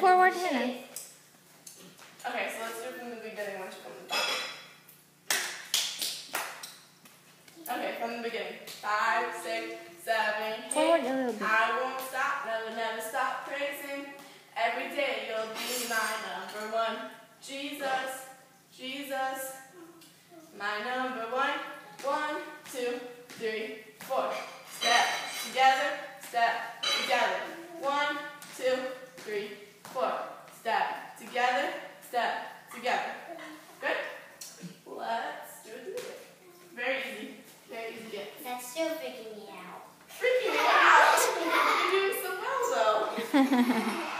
forward, Hannah. Okay, so let's do it from the beginning once you come to the back. Okay, from the beginning. 5, 6, 7, 8. Forward a little bit. I won't stop, never stop praising. Every day you'll be my number one. Jesus, Jesus, my number one. 1, 2, 3, 4. Step together, step together. 1, 2, 3, 4. Step together, step together. Good? Let's do it together. Very easy. Very easy to get. That's still freaking me out. Freaking me out! You're doing so well though.